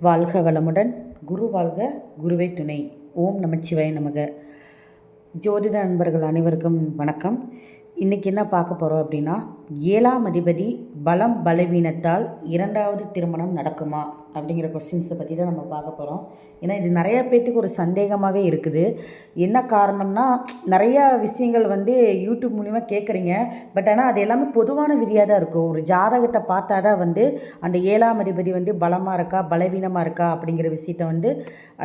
வாழ்க வளமுடன். குரு வாழ்க, குருவே துணை. ஓம் நமச்சிவாய நமக. ஜோதிட நண்பர்கள் அனைவருக்கும் வணக்கம். இன்றைக்கி என்ன பார்க்க போகிறோம் அப்படின்னா, 7ஆம் அதிபதி பலம் பலவீனத்தால் இரண்டாவது திருமணம் நடக்குமா அப்படிங்கிற கொஸ்டின்ஸை பற்றி தான் நம்ம பார்க்க போகிறோம். ஏன்னா இது நிறையா பேர்த்துக்கு ஒரு சந்தேகமாகவே இருக்குது. என்ன காரணம்னா, நிறையா விஷயங்கள் யூடியூப் மூலிமா கேட்குறீங்க. பட் ஆனால் அது எல்லாமே பொதுவான விதியாக தான் இருக்கும். ஒரு ஜாதகத்தை பார்த்தா தான் அந்த 7ஆம் அதிபதி பலமாக இருக்கா பலவீனமாக இருக்கா அப்படிங்கிற விஷயத்தை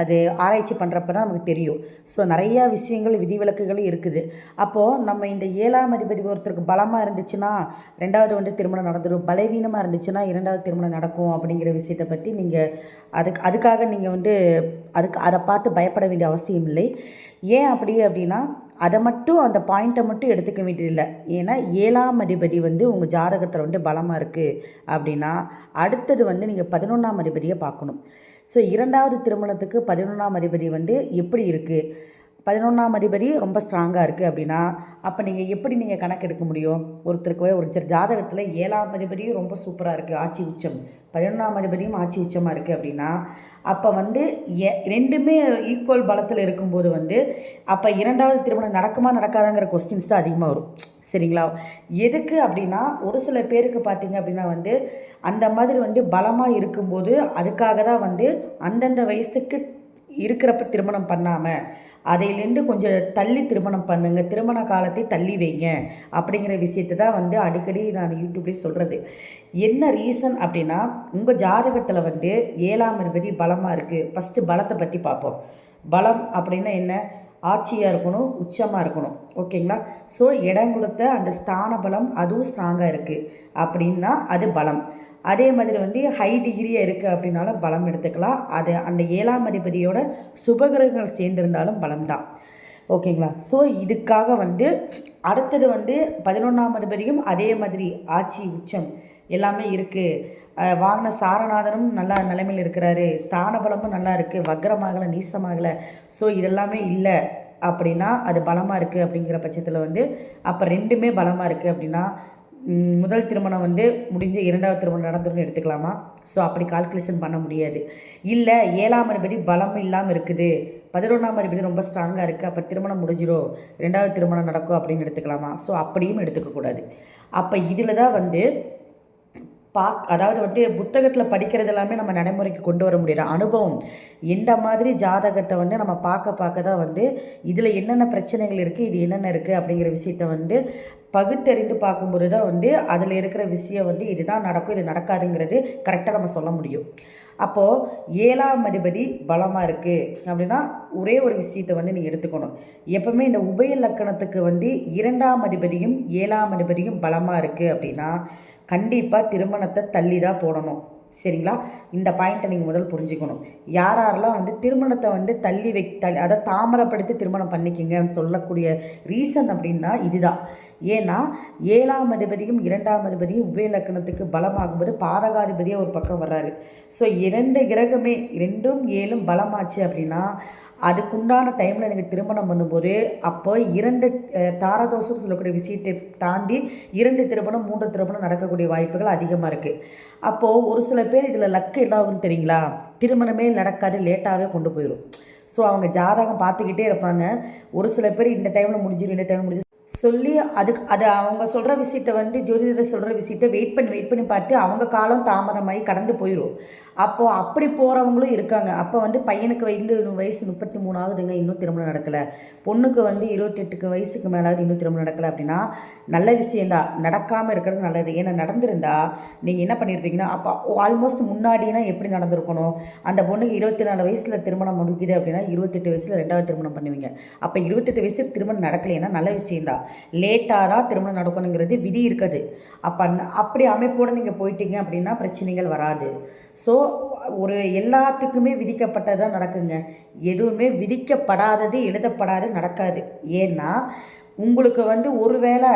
அது ஆராய்ச்சி பண்ணுறப்ப தான் நமக்கு தெரியும். ஸோ நிறையா விஷயங்கள் விதிவிலக்குகள் இருக்குது. அப்போது நம்ம இந்த 7ஆம் அதிபதி ஒருத்தருக்கு பலமாக இருந்துச்சுன்னா ரெண்டாவது திருமணம் நடந்துடும், பலவீனமாக இருந்துச்சுன்னா இரண்டாவது திருமணம் நடக்கும் அப்படிங்கிற விஷயத்தை பற்றி நீங்கள் அதுக்காக நீங்கள் அதை பார்த்து பயப்பட வேண்டிய அவசியம் இல்லை. ஏன் அப்படின்னா அதை மட்டும் அந்த பாயிண்ட்டை மட்டும் எடுத்துக்க வேண்டியதில்லை. ஏன்னா 7ஆம் அதிபதி உங்கள் ஜாதகத்தில் பலமாக இருக்குது அப்படின்னா அடுத்தது நீங்கள் 11ஆம் அதிபதியை பார்க்கணும். ஸோ இரண்டாவது திருமணத்துக்கு 11ஆம் அதிபதி எப்படி இருக்குது? 11ஆம் அதிபதி ரொம்ப ஸ்ட்ராங்காக இருக்குது அப்படின்னா அப்போ நீங்கள் எப்படி கணக்கெடுக்க முடியும்? ஒருத்தர் ஜாதகத்தில் 7ஆம் அதிபதியும் ரொம்ப சூப்பராக இருக்குது, ஆட்சி உச்சம், 11ஆம் அதிபதியும் ஆட்சி உச்சமாக இருக்குது அப்படின்னா அப்போ ரெண்டுமே ஈக்குவல் பலத்தில் இருக்கும்போது அப்போ இரண்டாவது திருமணம் நடக்குமா நடக்காதாங்கிற கொஸ்டின்ஸ் தான் அதிகமாக வரும். சரிங்களா? எதுக்கு அப்படின்னா, ஒரு சில பேருக்கு பார்த்தீங்க அப்படின்னா அந்த மாதிரி பலமாக இருக்கும்போது அதுக்காக தான் அந்தந்த வயசுக்கு இருக்கிறப்ப திருமணம் பண்ணாமல் அதையிலேருந்து கொஞ்சம் தள்ளி திருமணம் பண்ணுங்கள், திருமண காலத்தை தள்ளி வைங்க அப்படிங்கிற விஷயத்தை தான் அடிக்கடி நான் யூடியூப்லேயே சொல்கிறது. என்ன ரீசன் அப்படின்னா, உங்கள் ஜாதகத்தில் 7ஆம் அதிபதி பலமாக இருக்குது. ஃபஸ்ட்டு பலத்தை பற்றி பார்ப்போம். பலம் அப்படின்னா என்ன? ஆட்சியாக இருக்கணும், உச்சமாக இருக்கணும். ஓகேங்களா? ஸோ இடம் கொடுத்த அந்த ஸ்தான பலம் அதுவும் ஸ்ட்ராங்காக இருக்குது அப்படின்னா அது பலம். அதே மாதிரி ஹை டிகிரியாக இருக்குது அப்படின்னாலும் பலம் எடுத்துக்கலாம். அது அந்த 7ஆம் அதிபதியோட சுபகிரகங்கள் சேர்ந்திருந்தாலும் பலம் தான். ஓகேங்களா? ஸோ இதுக்காக அடுத்தது 11ஆம் அதிபதியும் அதே மாதிரி ஆட்சி உச்சம் எல்லாமே இருக்குது. வாங்கின சாரநாதனும் நல்லா நிலைமையில் இருக்கிறாரு, ஸ்தான பலமும் நல்லா இருக்குது, வக்ரமாகலை நீசமாகலை. ஸோ இதெல்லாமே இல்லை அப்படின்னா அது பலமாக இருக்குது. அப்படிங்கிற பட்சத்தில் அப்போ ரெண்டுமே பலமாக இருக்குது அப்படின்னா முதல் திருமணம் முடிஞ்ச இரண்டாவது திருமணம் நடந்துருன்னு எடுத்துக்கலாமா? ஸோ அப்படி கால்குலேஷன் பண்ண முடியாது. இல்லை 7ஆம் அதிபதி பலம் இல்லாமல் இருக்குது, 11ஆம் அதிபதி ரொம்ப ஸ்ட்ராங்காக இருக்குது, அப்போ திருமணம் முடிஞ்சிடும், ரெண்டாவது திருமணம் நடக்கும் அப்படின்னு எடுத்துக்கலாமா? ஸோ அப்படியும் எடுத்துக்கக்கூடாது. அப்போ இதில் தான் அதாவது புத்தகத்தில் படிக்கிறது எல்லாமே நம்ம நடைமுறைக்கு கொண்டு வர முடியாது. அனுபவம் எந்த மாதிரி ஜாதகத்தை நம்ம பார்க்க தான் இதில் என்னென்ன பிரச்சனைகள் இருக்குது, இது என்னென்ன இருக்குது அப்படிங்கிற விஷயத்தை பகுத்தறிந்து பார்க்கும்போது தான் அதில் இருக்கிற விஷயம் இதுதான் நடக்கும், இது நடக்காதுங்கிறது கரெக்டாக நம்ம சொல்ல முடியும். அப்போது 7ஆம் அதிபதி பலமாக இருக்குது அப்படின்னா ஒரே ஒரு விஷயத்தை நீங்கள் எடுத்துக்கணும். எப்பவுமே இந்த உபய லக்கணத்துக்கு 2ஆம் அதிபதியும் 7ஆம் அதிபதியும் பலமாக இருக்குது அப்படின்னா கண்டிப்பாக திருமணத்தை தள்ளி தான் போடணும். சரிங்களா? இந்த பாயிண்ட்டை நீங்கள் முதல் புரிஞ்சுக்கணும். யாரெல்லாம் திருமணத்தை தள்ளி அதை தாமரப்படுத்தி திருமணம் பண்ணிக்கிங்கன்னு சொல்லக்கூடிய ரீசன் அப்படின்னா இதுதான். ஏன்னா 7ஆம் அதிபதியும் 2ஆம் அதிபதியும் உபய லக்கணத்துக்கு பலமாகும்போது பாதகாதிபதியாக ஒரு பக்கம் வர்றாரு. ஸோ 2 கிரகமே 2ம் 7ம் பலமாச்சு அப்படின்னா அதுக்குண்டான டைமில் எனக்கு திருமணம் பண்ணும்போது அப்போ 2 தாரதோஷம் சொல்லக்கூடிய விஷயத்தை தாண்டி 2 திருமணம் 3 திருமணம் நடக்கக்கூடிய வாய்ப்புகள் அதிகமாக இருக்குது. அப்போது ஒரு சில பேர் இதில் லக்கு என்ன ஆகுன்னு தெரியுங்களா? திருமணமே நடக்காது, லேட்டாகவே கொண்டு போயிடும். ஸோ அவங்க ஜாதகம் பார்த்துக்கிட்டே இருப்பாங்க. ஒரு சில பேர் இந்த டைமில் முடிஞ்சிடும், இந்த டைமில் முடிஞ்சு சொல்லி அது அவங்க சொல்கிற விஷயத்தை ஜோதிடர் சொல்கிற விஷயத்தை வெயிட் பண்ணி பார்த்து அவங்க காலம் தாமதமாகி கடந்து போயிடும். அப்போது அப்படி போகிறவங்களும் இருக்காங்க. அப்போ பையனுக்கு வயசு 33 ஆகுதுங்க, இன்னும் திருமணம் நடக்கலை. பொண்ணுக்கு 28 வயசுக்கு மேலாவது இன்னும் திருமணம் நடக்கலை அப்படின்னா நல்ல விஷயந்தான், நடக்காமல் இருக்கிறது நல்லது. ஏன்னா நடந்திருந்தா நீங்கள் என்ன பண்ணியிருப்பீங்கன்னா அப்போ ஆல்மோஸ்ட் முன்னாடினா எப்படி நடந்திருக்கணும்? அந்த பொண்ணுக்கு 24 வயசில் திருமணம் முடிக்குது அப்படின்னா 28 வயசில் ரெண்டாவது திருமணம் பண்ணுவீங்க. அப்போ 28 வயசுக்கு திருமணம் நடக்கலைன்னா நல்ல விஷயந்தான். லேட்டாக தான் திருமணம் நடக்கணுங்கிறது விதி இருக்குது. அப்படி அமைப்போடு நீங்கள் போயிட்டீங்க அப்படின்னா பிரச்சனைகள் வராது. ஸோ ஒரு எல்லாத்துக்குமே விதிக்கப்பட்டதான் நடக்குங்க. எதுவுமே விதிக்கப்படாதது எழுதப்படாது நடக்காது. ஏன்னா உங்களுக்கு ஒரு வேளை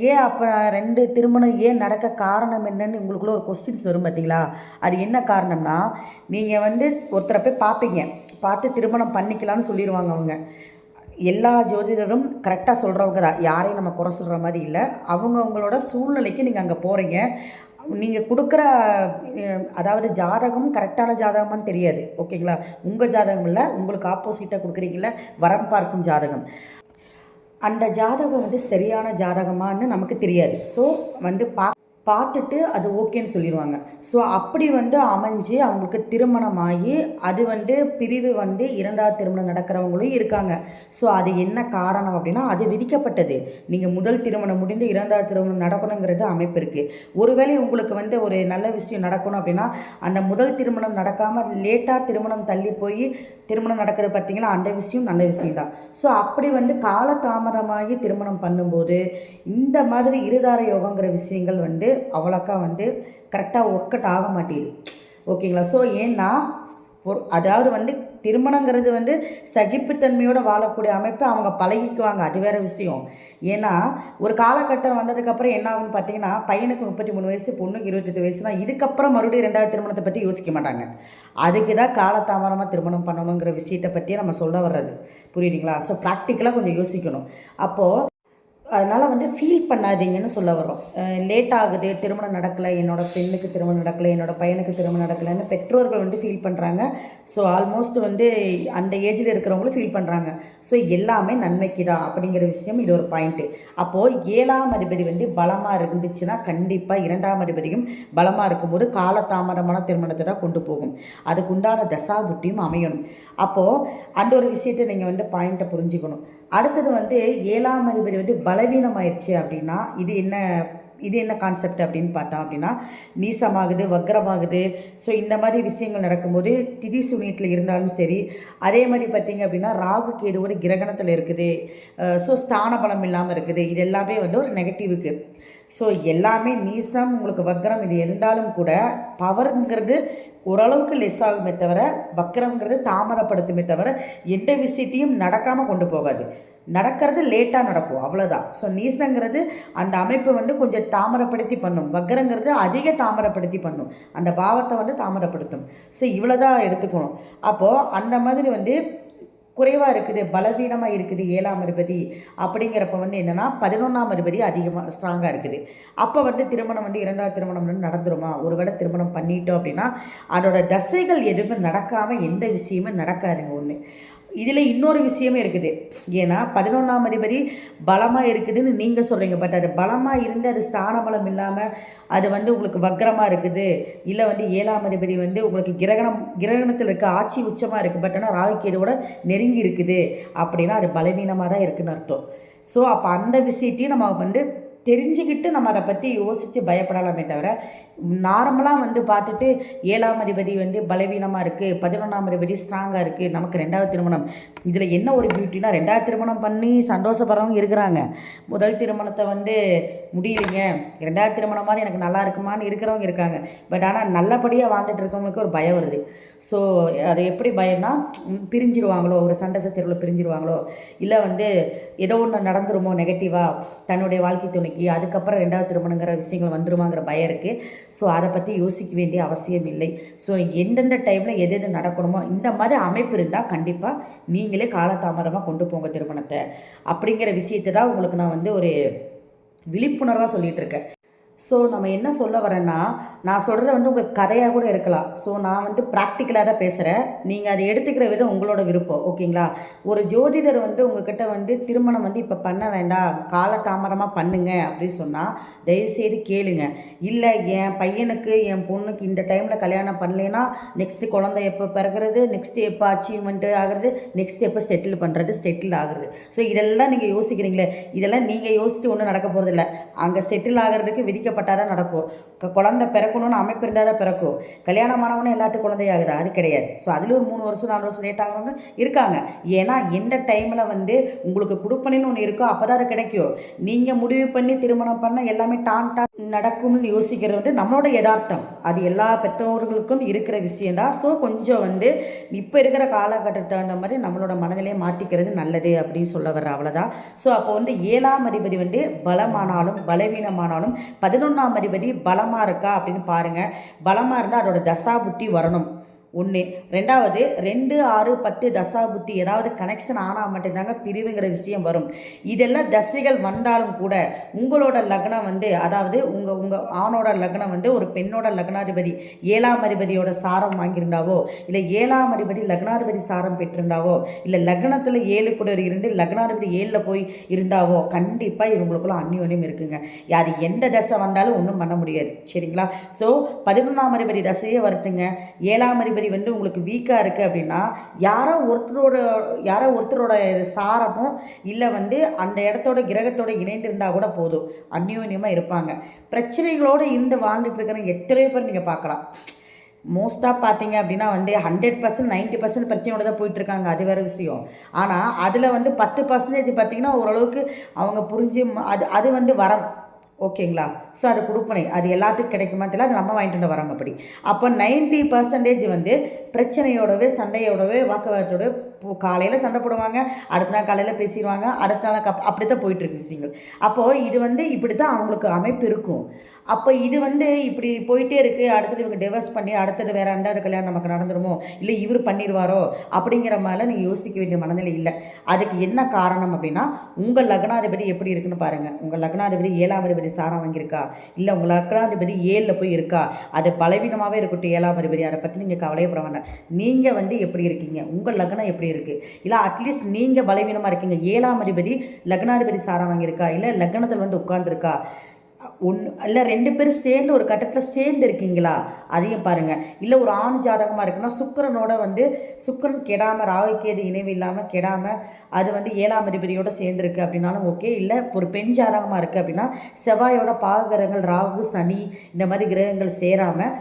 ஏன் அப்போ 2 திருமணம் ஏன் நடக்க காரணம் என்னன்னு உங்களுக்குள்ள ஒரு கொஸ்டின்ஸ் வரும் பார்த்தீங்களா? அது என்ன காரணம்னா, நீங்கள் ஒருத்தரை போய் பார்ப்பீங்க, பார்த்து திருமணம் பண்ணிக்கலான்னு சொல்லிடுவாங்க அவங்க. எல்லா ஜோதிடரும் கரெக்டாக சொல்கிறவங்க தான், யாரையும் நம்ம குறை சொல்கிற மாதிரி இல்லை. அவங்கவுங்களோட சூழ்நிலைக்கு நீங்கள் அங்கே போகிறீங்க. நீங்கள் கொடுக்குற அதாவது ஜாதகம் கரெக்டான ஜாதகமானு தெரியாது, ஓகேங்களா. உங்கள் ஜாதகம் இல்லை, உங்களுக்கு ஆப்போசிட்டாக கொடுக்குறீங்கள வரம் பார்க்கும் ஜாதகம், அந்த ஜாதகம் வந்து சரியான ஜாதகமானு நமக்கு தெரியாது. ஸோ வந்து பார்த்துட்டு அது ஓகேன்னு சொல்லிடுவாங்க. ஸோ அப்படி வந்து அமைஞ்சு அவங்களுக்கு திருமணம் ஆகி அது வந்து பிரிவு வந்து 2வது திருமணம் நடக்கிறவங்களும் இருக்காங்க. ஸோ அது என்ன காரணம் அப்படின்னா, அது விதிக்கப்பட்டது. நீங்கள் முதல் திருமணம் முடிந்து 2வது திருமணம் நடக்கணுங்கிறது அமைப்பு இருக்குது. ஒருவேளை உங்களுக்கு வந்து ஒரு நல்ல விஷயம் நடக்கணும் அப்படின்னா, அந்த முதல் திருமணம் நடக்காமல் லேட்டாக திருமணம் தள்ளி போய் திருமணம் நடக்கிறது பார்த்தீங்களா, அந்த விஷயம் நல்ல விஷயம் தான். ஸோ அப்படி வந்து காலதாமதமாகி திருமணம் பண்ணும்போது இந்த மாதிரி இருதார யோகங்கிற விஷயங்கள் வந்து அவ்வளோக்கா வந்து கரெக்டாக ஒர்க் அவுட் ஆக மாட்டேங்குது, ஓகேங்களா. ஸோ ஏன்னா அதாவது வந்து திருமணங்கிறது வந்து சகிப்புத்தன்மையோடு வாழக்கூடிய அமைப்பு அவங்க பழகிக்குவாங்க, அது வேறு விஷயம். ஏன்னா ஒரு காலகட்டம் வந்ததுக்கப்புறம் என்ன ஆகுன்னு பார்த்தீங்கன்னா, பையனுக்கு 33 வயசு, பொண்ணுக்கு 28 வயசுனா இதுக்கப்புறம் மறுபடியும் 2வது திருமணத்தை பற்றி யோசிக்க மாட்டாங்க. அதுக்கு தான் காலதாமதமாக திருமணம் பண்ணணுங்கிற விஷயத்தை பற்றியே நம்ம சொல்ல வர்றது, புரியுதுங்களா. ஸோ ப்ராக்டிக்கலாக கொஞ்சம் யோசிக்கணும். அப்போது அதனால் வந்து ஃபீல் பண்ணாதீங்கன்னு சொல்ல வரோம். லேட் ஆகுது, திருமணம் நடக்கலை, என்னோடய பெண்ணுக்கு திருமணம் நடக்கலை, என்னோடய பையனுக்கு திருமணம் நடக்கலைன்னு பெற்றோர்கள் வந்து ஃபீல் பண்ணுறாங்க. ஸோ ஆல்மோஸ்ட் வந்து அந்த ஏஜில் இருக்கிறவங்களும் ஃபீல் பண்ணுறாங்க. ஸோ எல்லாமே நன்மைக்கு தான் அப்படிங்கிற விஷயம் இது ஒரு பாயிண்ட்டு. அப்போது 7ஆம் அதிபதி வந்து பலமாக இருந்துச்சுன்னா கண்டிப்பாக 2ஆம் அதிபதியும் பலமாக இருக்கும்போது காலதாமதமான திருமணத்தை தான் கொண்டு போகும். அதுக்குண்டான தசா புத்தியும் அமையணும். அப்போது அந்த ஒரு விஷயத்தை நீங்கள் வந்து பாயிண்ட்டை புரிஞ்சுக்கணும். அடுத்தது வந்து 7ஆம் அதிபதி வந்து பலவீனமாயிருச்சு அப்படின்னா இது என்ன கான்செப்ட் அப்படின்னு பார்த்தோம் அப்படின்னா, நீசமாகுது, வக்ரமாகுது. ஸோ இந்த மாதிரி விஷயங்கள் நடக்கும்போது திதி சூனியத்தில் இருந்தாலும் சரி, அதே மாதிரி பார்த்திங்க அப்படின்னா ராகு கேதுவோட கிரகணத்தில் இருக்குது. ஸோ ஸ்தான பலம் இல்லாமல் இருக்குது. இது எல்லாமே வந்து ஒரு நெகட்டிவுக்கு. ஸோ எல்லாமே நீசம், உங்களுக்கு வக்ரம், இது இருந்தாலும் கூட பவருங்கிறது ஓரளவுக்கு லெஸ் ஆகுமே தவிர, வக்ரங்கிறது தாமதப்படுத்துமே தவிர எந்த விஷயத்தையும் நடக்காமல் கொண்டு போகாது. நடக்கிறது லேட்டாக நடக்கும், அவ்வளோதான். ஸோ நீசங்கிறது அந்த அமைப்பு வந்து கொஞ்சம் தாமதப்படுத்தி பண்ணும், வக்ரங்கிறது அதிக தாமதப்படுத்தி பண்ணும், அந்த பாவத்தை வந்து தாமதப்படுத்தும். ஸோ இவ்வளோ தான் எடுத்துக்கணும். அப்போது அந்த மாதிரி வந்து குறைவாக இருக்குது, பலவீனமாக இருக்குது 7ஆம் அதிபதி அப்படிங்கிறப்ப வந்து என்னென்னா 11ஆம் அதிபதி அதிகமாக ஸ்ட்ராங்காக இருக்குது. அப்போ வந்து திருமணம் வந்து 2வது திருமணம் வந்து நடந்துருமா? ஒருவேளை திருமணம் பண்ணிட்டோம் அப்படின்னா அதோட தசைகள் எதுவுமே நடக்காமல் எந்த விஷயமும் நடக்காதுங்க. ஒன்று இதில் இன்னொரு விஷயமே இருக்குது. ஏன்னா 11ஆம் அதிபதி பலமாக இருக்குதுன்னு நீங்கள் சொல்கிறீங்க, பட் அது பலமாக இருந்து அது ஸ்தான பலம் இல்லாமல் அது வந்து உங்களுக்கு வக்ரமாக இருக்குது, இல்லை வந்து 7ஆம் அதிபதி வந்து உங்களுக்கு கிரகணத்தில் இருக்க ஆட்சி உச்சமாக இருக்குது, பட் ஆனால் ராகு கேதுவோட நெருங்கி இருக்குது அப்படின்னா அது பலவீனமாக தான் இருக்குதுன்னு அர்த்தம். ஸோ அப்போ அந்த விஷயத்தையும் நம்ம வந்து தெரிஞ்சுக்கிட்டு நம்ம அதை பற்றி யோசித்து பயப்படலாமே தவிர, நார்மலாக வந்து பார்த்துட்டு 7ஆம் அதிபதி வந்து பலவீனமாக இருக்குது, 11ஆம் அதிபதி ஸ்ட்ராங்காக இருக்குது, நமக்கு 2வது திருமணம். இதில் என்ன ஒரு பியூட்டினா, 2வது திருமணம் பண்ணி சந்தோஷப்படுறவங்க இருக்கிறாங்க, முதல் திருமணத்தை வந்து முடியலைங்க, 2வது திருமணம் மாதிரி எனக்கு நல்லா இருக்குமான்னு இருக்கிறவங்க இருக்காங்க. பட் ஆனால் நல்லபடியாக வாழ்ந்துட்டு இருக்கவங்களுக்கு ஒரு பயம் வருது. ஸோ அது எப்படி பயம்னா, பிரிஞ்சிருவாங்களோ, ஒரு சண்டை சச்சரவில் பிரிஞ்சிருவாங்களோ, இல்லை வந்து ஏதோ ஒன்று நடந்துருமோ நெகட்டிவாக தன்னுடைய வாழ்க்கை துணைக்கு, அதுக்கப்புறம் 2வது திருமணங்கிற விஷயங்கள் வந்துருமாங்கிற பயம் இருக்குது. ஸோ அதை பற்றி யோசிக்க வேண்டிய அவசியம் இல்லை. ஸோ எந்தெந்த டைமில் எது எது நடக்கணுமோ இந்த மாதிரி அமைப்பு இருந்தால் கண்டிப்பாக நீங்களே காலதாமதமாக கொண்டு போங்க திருமணத்தை அப்படிங்கிற விஷயத்தை தான் உங்களுக்கு நான் வந்து ஒரு விழிப்புணர்வாக சொல்லிகிட்டு இருக்கேன். ஸோ நம்ம என்ன சொல்ல வரேன்னா, நான் சொல்கிறது வந்து உங்களுக்கு கதையாக கூட இருக்கலாம். ஸோ நான் வந்து ப்ராக்டிக்கலாக தான் பேசுகிறேன், நீங்கள் அதை எடுத்துக்கிற விதம் உங்களோட விருப்பம், ஓகேங்களா. ஒரு ஜோதிடர் வந்து உங்ககிட்ட வந்து திருமணம் வந்து இப்போ பண்ண வேண்டாம், காலதாமதமாக பண்ணுங்க அப்படின்னு சொன்னால் தயவுசெய்து கேளுங்க. இல்லை என் பையனுக்கு என் பொண்ணுக்கு இந்த டைமில் கல்யாணம் பண்ணலைன்னா நெக்ஸ்ட்டு குழந்தை எப்போ பிறகுறது, நெக்ஸ்ட்டு எப்போ அச்சீவ்மெண்ட்டு ஆகிறது, நெக்ஸ்ட் எப்போ செட்டில் ஆகுறது. ஸோ இதெல்லாம் நீங்கள் யோசிக்கிறீங்களே, இதெல்லாம் நீங்கள் யோசித்து ஒன்றும் நடக்க போகிறதில்ல. அங்கே செட்டில் ஆகிறதுக்கு விதிக்கப்பட்டால் தான் நடக்கும். குழந்தை பிறக்கணும்னு அமைப்பு இருந்தால் தான் பிறக்கும். கல்யாணமானவனே எல்லாத்துக்கும் குழந்தையாகுதா? அது கிடையாது. ஸோ அதில் ஒரு 3 வருஷம் 4 வருஷம் லேட் ஆகிறவங்க இருக்காங்க. ஏன்னா எந்த டைமில் வந்து உங்களுக்கு கொடுப்பனைன்னு ஒன்று இருக்கோ அப்போ தான் அது கிடைக்கும். நீங்கள் முடிவு பண்ணி திருமணம் பண்ண எல்லாமே டான் நடக்கும்னு யோசிக்கிறது வந்து நம்மளோட யதார்த்தம். அது எல்லா பெற்றோர்களுக்கும் இருக்கிற விஷயந்தான். ஸோ கொஞ்சம் வந்து இப்போ இருக்கிற காலகட்டத்தை தகுந்த மாதிரி நம்மளோட மனநிலையை மாற்றிக்கிறது நல்லது அப்படின்னு சொல்ல வர்ற, அவ்வளோதான். ஸோ அப்போ வந்து 7ஆம் அதிபதி வந்து பலமானாலும் பலவீனமானாலும் 11ஆம் அதிபதி பலமாக இருக்கா அப்படின்னு பாருங்கள். பலமாக இருந்தால் அதோட தசா புத்தி வரணும். ஒன்று. ரெண்டாவது 2, 6, 10 தசாபுத்தி ஏதாவது கனெக்ஷன் ஆனால் மட்டும்தாங்க பிரிவுங்கிற விஷயம் வரும். இதெல்லாம் தசைகள் வந்தாலும் கூட உங்களோட லக்னம் வந்து, அதாவது உங்கள் ஆணோட லக்னம் வந்து ஒரு பெண்ணோட லக்னாதிபதி 7ஆம் அதிபதியோட சாரம் வாங்கியிருந்தாவோ, இல்லை 7ஆம் அதிபதி லக்னாதிபதி சாரம் பெற்றிருந்தாவோ, இல்லை லக்னத்தில் 7 கூட இருந்து லக்னாதிபதி 7ல் போய் இருந்தாவோ, கண்டிப்பாக இவங்களுக்குள்ள அந்யோன்யம் இருக்குங்க. யார் எந்த தசை வந்தாலும் ஒன்றும் பண்ண முடியாது. சரிங்களா? ஸோ 11ஆம் அதிபதி தசையே வருத்துங்க. 7ஆம் அதிபதி வந்து உங்களுக்கு வீக்காக இருக்குது அப்படின்னா யாரோ ஒருத்தரோட சாரமும் இல்லை வந்து அந்த இடத்தோட கிரகத்தோட இணைந்து இருந்தால் கூட போதும், அந்யோன்யமாக இருப்பாங்க. பிரச்சனைகளோடு இருந்து வாழ்ந்துட்டு இருக்கிற எத்தனையோ பேர் நீங்கள் பார்க்கலாம். மோஸ்ட்டாக பார்த்தீங்க அப்படின்னா வந்து 100% 90% பிரச்சனையோட தான் போயிட்டுருக்காங்க, அது வேறு விஷயம். ஆனால் அதில் வந்து 10% பார்த்தீங்கன்னா ஓரளவுக்கு அவங்க புரிஞ்சு அது வந்து வரம். ஓகேங்களா? ஸோ அது கொடுப்பனை, அது எல்லாத்துக்கும் கிடைக்குமா தெரியல, அது நம்ம வாங்கிட்டு வந்து வரோம் அப்படி. அப்போ 90% வந்து பிரச்சனையோடவே சண்டையோடவே வாக்குவாதத்தோட காலையில் சண்டை போடுவாங்க, அடுத்த நாள் காலையில் பேசிடுவாங்க, அடுத்த நாள் அப்படி தான் போயிட்டுருக்கு விஷயங்கள். அப்போது இது வந்து இப்படி தான் அவங்களுக்கு அமைப்பு இருக்கும். அப்போ இது வந்து இப்படி போயிட்டே இருக்குது, அடுத்தது இவங்க டிவர்ஸ் பண்ணி அடுத்தது வேறு ரெண்டாவது கல்யாணம் நமக்கு நடந்துருமோ, இல்லை இவர் பண்ணிடுவாரோ அப்படிங்கிற மாதிரிலாம் நீங்கள் யோசிக்க வேண்டிய மனநிலை இல்லை. அதுக்கு என்ன காரணம் அப்படின்னா, உங்கள் லக்னாதிபதி எப்படி இருக்குன்னு பாருங்கள். உங்கள் லக்னாதிபதி 7ஆம் அதிபதி சாரம் வாங்கியிருக்கா, இல்லை உங்கள் லக்னாதிபதி 7ல் போய் இருக்கா, அது பலவீனமாகவே இருக்கட்டும் 7ஆம் அதிபதி, அதை பற்றி நீங்கள் கவலையப்பட வேண்டாம். நீங்கள் வந்து எப்படி இருக்கீங்க, உங்கள் லக்னம் எப்படி இருக்குது, இல்லை அட்லீஸ்ட் நீங்கள் பலவீனமாக இருக்கீங்க, 7ஆம் அதிபதி லக்னாதிபதி சாரம் வாங்கியிருக்கா, இல்லை லக்னத்தில் வந்து உட்கார்ந்துருக்கா, இல்லை 2 பேரும் சேர்ந்து ஒரு கட்டத்தில் சேர்ந்து இருக்கீங்களா, அதையும் பாருங்கள். இல்லை ஒரு ஆண் ஜாதகமாக இருக்குன்னா சுக்கிரனோட வந்து சுக்கிரன் கெடாமல், ராகுகேது இணைவு இல்லாமல் கெடாமல் அது வந்து 7ஆம் அதிபதியோடு சேர்ந்துருக்கு அப்படின்னாலும் ஓகே. இல்லை ஒரு பெண் ஜாதகமாக இருக்குது அப்படின்னா செவ்வாயோட பாககிரகங்கள் ராகு சனி இந்த மாதிரி கிரகங்கள் சேராமல்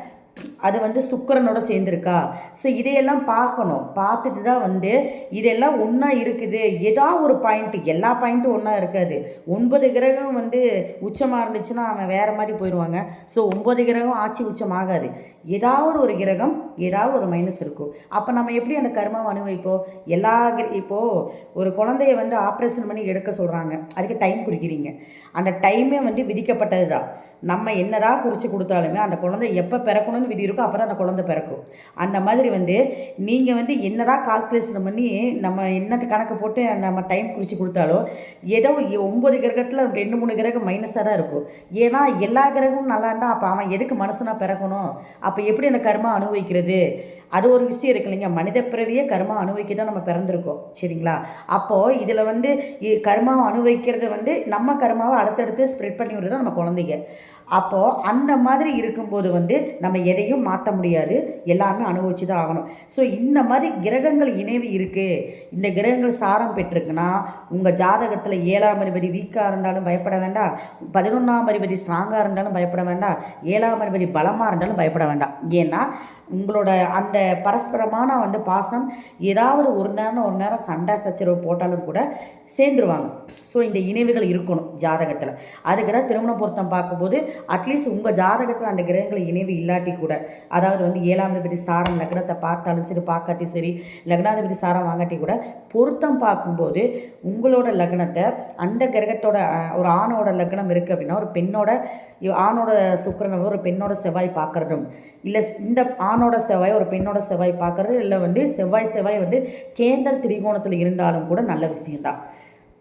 அது வந்து சுக்கிரனோட சேர்ந்துருக்கா. ஸோ இதையெல்லாம் பார்க்கணும். பார்த்துட்டு தான் வந்து இதெல்லாம் ஒன்றா இருக்குது. ஏதாவது ஒரு பாயிண்ட்டு, எல்லா பாயிண்ட்டும் ஒன்றா இருக்காது. 9 கிரகம் வந்து உச்சமாக இருந்துச்சுன்னா அவன் வேறு மாதிரி போயிடுவாங்க. ஸோ 9 கிரகம் ஆட்சி உச்சம் ஆகாது. ஏதாவது ஒரு கிரகம் ஏதாவது ஒரு மைனஸ் இருக்கும். அப்போ நம்ம எப்படி அந்த கர்மாவை அனுபவிப்போம்? இப்போது ஒரு குழந்தைய வந்து ஆப்ரேஷன் பண்ணி எடுக்க சொல்கிறாங்க, அதுக்கு டைம் குறிக்கிறீங்க. அந்த டைமே வந்து விதிக்கப்பட்டது தான். நம்ம என்னதான் குறித்து கொடுத்தாலுமே அந்த குழந்தை எப்போ பிறக்கணும்னு விதி இருக்கோ அப்போ தான் அந்த குழந்தை பிறக்கும். அந்த மாதிரி வந்து நீங்கள் வந்து என்னதான் கால்குலேஷன் பண்ணி நம்ம என்ன கணக்கு போட்டு நம்ம டைம் குறித்து கொடுத்தாலும் ஏதோ 9 கிரகத்தில் 2, 3 கிரகம் மைனஸாக தான் இருக்கும். ஏன்னா எல்லா கிரகமும் நல்லா இருந்தால் அப்போ அவன் எதுக்கு மனுஷனாக பிறக்கணும்? அப்போ எப்படி அந்த கர்மா அனுபவிக்கிறது? அது ஒரு விஷயம் இருக்கு இல்லைங்க. மனித பிறவியே கர்மா அனுபவிக்க தான் நம்ம பிறந்திருக்கோம். சரிங்களா? அப்போது இதில் வந்து கர்மாவை அனுபவிக்கிறது வந்து நம்ம கர்மாவை அடுத்தடுத்து ஸ்ப்ரெட் பண்ணி விடுறது நம்ம குழந்தைங்க. அப்போது அந்த மாதிரி இருக்கும்போது வந்து நம்ம எதையும் மாற்ற முடியாது, எல்லாமே அனுபவிச்சு தான் ஆகணும். ஸோ இந்த மாதிரி கிரகங்கள் இணைவு இருக்குது, இந்த கிரகங்கள் சாரம் பெற்றிருக்குன்னா உங்கள் ஜாதகத்தில் 7ஆம் அதிபதி வீக்காக இருந்தாலும் பயப்பட வேண்டாம், 11ஆம் அதிபதி ஸ்ட்ராங்காக இருந்தாலும் பயப்பட வேண்டாம், 7ஆம் அதிபதி பலமாக இருந்தாலும் பயப்பட வேண்டாம். ஏன்னா உங்களோட அந்த பரஸ்பரமான வந்து பாசம் ஏதாவது ஒரு நேரம் சண்டை சச்சரவு போட்டாலும் கூட சேர்ந்துருவாங்க. ஸோ இந்த இணைவுகள் இருக்கணும் ஜாதகத்தில். அதுக்கு தான் திருமண பொருத்தம் பார்க்கும்போது அட்லீஸ்ட் உங்கள் ஜாதகத்தில் அந்த கிரகங்கள் இணைவு இல்லாட்டி கூட, அதாவது வந்து 7ஆம் அதிபதி சாரம் லக்னத்தை பார்த்தாலும் சரி பார்க்காட்டி சரி, லக்னாதிபதி சாரம் வாங்காட்டி கூட பொருத்தம் பார்க்கும்போது உங்களோட லக்னத்தை அந்த கிரகத்தோட ஒரு ஆணோட லக்னம் இருக்குது அப்படின்னா ஒரு பெண்ணோட ஆணோட சுக்கிரனை ஒரு பெண்ணோட செவ்வாய் பார்க்குறதும், இல்லை இந்த ஆணோட செவ்வாய் ஒரு பெண்ணோட செவ்வாய் பார்க்குறது, இல்லை வந்து செவ்வாய் வந்து கேந்திர திரிகோணத்தில் இருந்தாலும் கூட நல்ல விஷயம்தான்.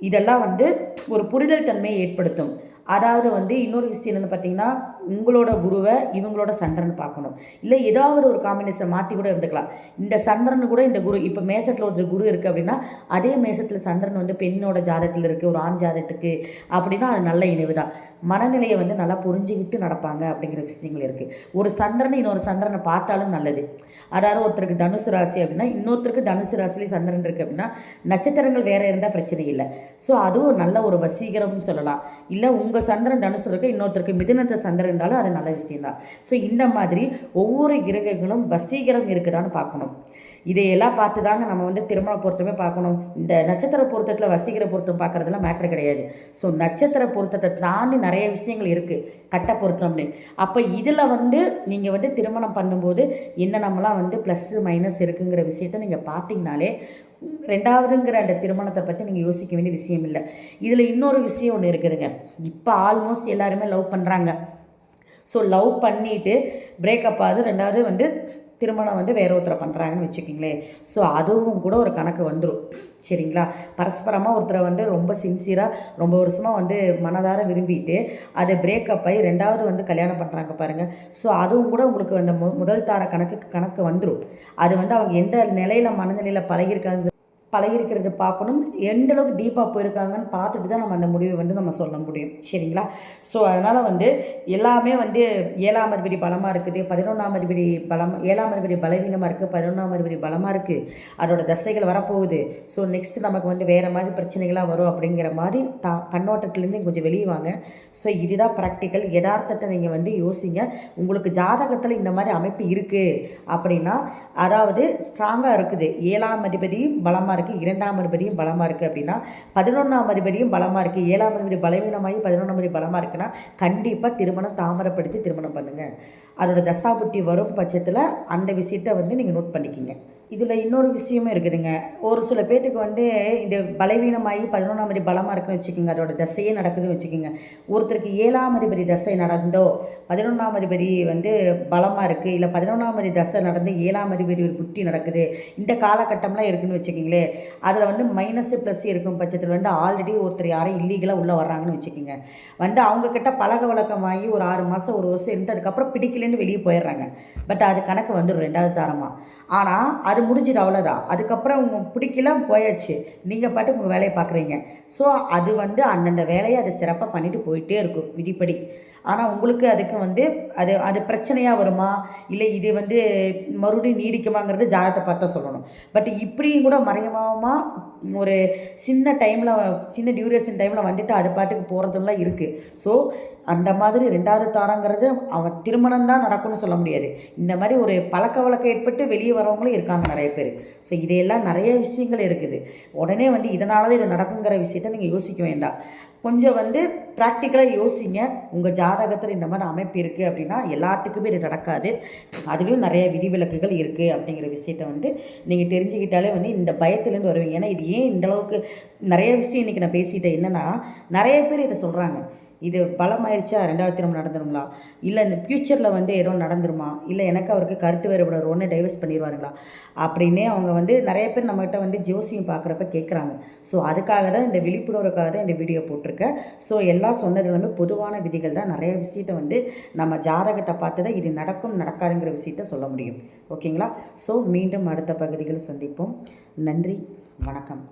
இதெல்லாம் வந்து ஒரு புரிதல் தன்மையை ஏற்படுத்தும். அதாவது வந்து இன்னொரு விஷயம் என்னென்னு பார்த்தீங்கன்னா, உங்களோட குருவை இவங்களோட சந்திரன் பார்க்கணும். இல்லை ஏதாவது ஒரு காம்பினேஷன் மாற்றி கூட இருந்துக்கலாம். இந்த சந்திரன் கூட இந்த குரு, இப்போ மேசத்தில் ஒருத்தர் குரு இருக்குது அப்படின்னா அதே மேசத்தில் சந்திரன் வந்து பெண்ணோட ஜாதகத்தில் இருக்குது ஒரு ஆண் ஜாதகத்துக்கு அப்படின்னா அது நல்ல இணைவு தான். மனநிலையை வந்து நல்லா புரிஞ்சுக்கிட்டு நடப்பாங்க அப்படிங்கிற விஷயங்கள் இருக்குது. ஒரு சந்திரனை இன்னொரு சந்திரனை பார்த்தாலும் நல்லது. அதாவது ஒருத்தருக்கு தனுசு ராசி அப்படின்னா இன்னொருத்தருக்கு தனுசு ராசிலேயே சந்திரன் இருக்குது அப்படின்னா நட்சத்திரங்கள் வேறு இருந்தால் பிரச்சனை இல்லை. ஸோ அதுவும் நல்ல ஒரு வசீகரம்னு சொல்லலாம். இல்லை உங்கள் சந்திரன் தனுசு இருக்குது, இன்னொருத்தருக்கு மிதுனத்தை சந்திரன் இருந்தாலும் அது நல்ல விஷயம்தான். ஸோ இந்த மாதிரி ஒவ்வொரு கிரகங்களும் வசீகரம் இருக்குதான்னு பார்க்கணும். இதையெல்லாம் பார்த்து தாங்க நம்ம வந்து திருமண பொருத்தமே பார்க்கணும். இந்த நட்சத்திர பொருத்தத்தில் வசீகர பொருத்தம் பார்க்குறதுலாம் மேட்ரு கிடையாது. ஸோ நட்சத்திர பொருத்தத்தை தாண்டி நிறைய விஷயங்கள் இருக்குது கட்ட பொருத்தம்னு. அப்போ இதில் வந்து நீங்கள் வந்து திருமணம் பண்ணும்போது என்னென்னலாம் வந்து ப்ளஸ்ஸு மைனஸ் இருக்குங்கிற விஷயத்த நீங்கள் பார்த்தீங்கனாலே ரெண்டாவதுங்கிற அந்த திருமணத்தை பற்றி நீங்கள் யோசிக்க வேண்டிய விஷயம் இல்லை. இதில் இன்னொரு விஷயம் ஒன்று இருக்குதுங்க. இப்போ ஆல்மோஸ்ட் எல்லாருமே லவ் பண்ணுறாங்க. ஸோ லவ் பண்ணிவிட்டு பிரேக்கப் ஆகுது. ரெண்டாவது வந்து திருமணம் வந்து வேற ஒருத்தரை பண்ணுறாங்கன்னு வச்சுக்கிங்களேன். ஸோ அதுவும் கூட ஒரு கணக்கு வந்துடும். சரிங்களா? பரஸ்பரமாக ஒருத்தரை வந்து ரொம்ப சின்சியராக ரொம்ப வருஷமாக வந்து மனதார விரும்பிட்டு அதை பிரேக்கப் ஆகி 2வது வந்து கல்யாணம் பண்ணுறாங்க பாருங்கள். ஸோ அதுவும் கூட உங்களுக்கு அந்த முதல் தார கணக்கு வந்துடும். அது வந்து அவங்க எந்த நிலையில் மனநிலையில் பழகிருக்கிறது பார்க்கணும். எந்த அளவுக்கு டீப்பாக போயிருக்காங்கன்னு பார்த்துட்டு தான் நம்ம அந்த முடிவை வந்து நம்ம சொல்ல முடியும். சரிங்களா? ஸோ அதனால் வந்து எல்லாமே வந்து 7ஆம் அதிபதி பலமாக இருக்குது, 11ஆம் அதிபதி 7ஆம் அதிபதி பலவீனமாக இருக்குது, 11ஆம் அதிபதி பலமாக இருக்குது, அதோட தசைகள் வரப்போகுது. ஸோ நெக்ஸ்ட்டு நமக்கு வந்து வேறு மாதிரி பிரச்சனைகளாக வரும் அப்படிங்கிற மாதிரி கண்ணோட்டத்துலேருந்து கொஞ்சம் வெளியே வாங்க. ஸோ இதுதான் ப்ராக்டிக்கல். யதார்த்தத்தை நீங்கள் வந்து யோசிங்க. உங்களுக்கு ஜாதகத்தில் இந்த மாதிரி அமைப்பு இருக்குது அப்படின்னா, அதாவது ஸ்ட்ராங்காக இருக்குது, 7ஆம் அதிபதியும் பலமாக இருக்குது, 2ஆம் அதிபதியும் பலமாக இருக்குது அப்படின்னா, 11ஆம் அதிபதியும் பலமாக இருக்குது, 7ஆம் அதிபதி பலவீனமாகி 11ஆம் அதிபதி பலமாக இருக்குன்னா கண்டிப்பாக திருமணம் தாமதப்படுத்தி திருமணம் பண்ணுங்கள். அதோட தசாபுத்தி வரும் பட்சத்தில் அந்த விஷயத்தை வந்து நீங்கள் நோட் பண்ணிக்கிங்க. இதில் இன்னொரு விஷயமும் இருக்குதுங்க. ஒரு சில பேர்த்துக்கு வந்து இந்த பலவீனமாகி 11ஆம் அதிபதி பலமாக இருக்குன்னு வச்சுக்கோங்க, அதோட தசையே நடக்குதுன்னு வச்சுக்கோங்க. ஒருத்தருக்கு 7ஆம் அதிபதி தசை நடந்தோ 11ஆம் அதிபதி வந்து பலமாக இருக்குது, இல்லை 11ஆம் அதிபதி தசை நடந்து 7ஆம் அதிபதி ஒரு புத்தி நடக்குது, இந்த காலகட்டம்லாம் இருக்குதுன்னு வச்சுக்கிங்களேன். அதில் வந்து மைனஸு ப்ளஸ் இருக்கும் பட்சத்தில் வந்து ஆல்ரெடி ஒருத்தர் யாரும் இல்லீகலாக உள்ளே வர்றாங்கன்னு வச்சுக்கோங்க. வந்து அவங்கக்கிட்ட பழக வழக்கமாகி ஒரு 6 மாதம் 1 வருஷம் இருந்ததுக்கப்புறம் பிடிக்கலன்னு வெளியே போயிடுறாங்க. பட் அது கணக்கு வந்துடும் 2வது தாரமாக. ஆனால் அது முடிஞ்சிடும், அவ்வளோதான். அதுக்கப்புறம் பிடிக்கல போயாச்சு, நீங்கள் பாட்டுக்கு உங்கள் வேலையை பார்க்குறீங்க. ஸோ அது வந்து அந்தந்த வேலையை அதை சிறப்பாக பண்ணிவிட்டு போயிட்டே இருக்கும் விதிப்படி. ஆனால் உங்களுக்கு அதுக்கு வந்து அது பிரச்சனையாக வருமா, இல்லை இது வந்து மறுபடியும் நீடிக்குமாங்கிறது ஜாதகத்தை பார்த்தா சொல்லணும். பட் இப்படியும் கூட மறைமுகமாக ஒரு சின்ன டைமில் சின்ன டியூரேஷன் டைமில் வந்துட்டு அது பாட்டுக்கு போகிறதுலாம் இருக்குது. ஸோ அந்த மாதிரி 2வது தாரங்கிறது அவன் திருமணம் தான் நடக்கும்னு சொல்ல முடியாது. இந்த மாதிரி ஒரு பழக்க வழக்கம் ஏற்பட்டு வெளியே வரவங்களும் இருக்காங்க நிறைய பேர். ஸோ இதையெல்லாம் நிறைய விஷயங்கள் இருக்குது. உடனே வந்து இதனால தான் இது நடக்குங்கிற விஷயத்த நீங்கள் யோசிக்க வேண்டாம். கொஞ்சம் வந்து ப்ராக்டிக்கலாக யோசிங்க. உங்கள் ஜாதகத்தில் இந்த மாதிரி அமைப்பு இருக்குது அப்படின்னா எல்லாத்துக்குமே இது நடக்காது. அதுலேயும் நிறைய விதிவிலக்குகள் இருக்குது அப்படிங்கிற விஷயத்த வந்து நீங்கள் தெரிஞ்சுக்கிட்டாலே வந்து இந்த பயத்துலேருந்து வருவீங்க. ஏன்னா இது ஏன் இந்தளவுக்கு நிறைய விஷயம் இன்றைக்கி நான் பேசிட்டேன் என்னென்னா, நிறைய பேர் இதை சொல்கிறாங்க, இது பலமாயிருச்சா 2வது திருமணம் நடந்துருங்களா, இல்லை இந்த ஃப்யூச்சரில் வந்து ஏதோ நடந்துருமா, இல்லை எனக்கு அவருக்கு கருத்து வேறுபாடு ஒன்று டைவர்ஸ் பண்ணிடுவாருங்களா அப்படின்னே அவங்க வந்து நிறைய பேர் நம்மகிட்ட வந்து ஜோசியம் பார்க்குறப்ப கேட்குறாங்க. ஸோ அதுக்காக தான் இந்த விழிப்புணர்வுக்காக தான் இந்த வீடியோ போட்டிருக்கேன். ஸோ எல்லாம் சொன்னது வந்து பொதுவான விதிகள் தான். நிறைய விஷயத்தை வந்து நம்ம ஜாதகத்தை பார்த்து தான் இது நடக்கும் நடக்காதுங்கிற விஷயத்த சொல்ல முடியும். ஓகேங்களா? ஸோ மீண்டும் அடுத்த பகுதிகள் சந்திப்போம். நன்றி, வணக்கம்.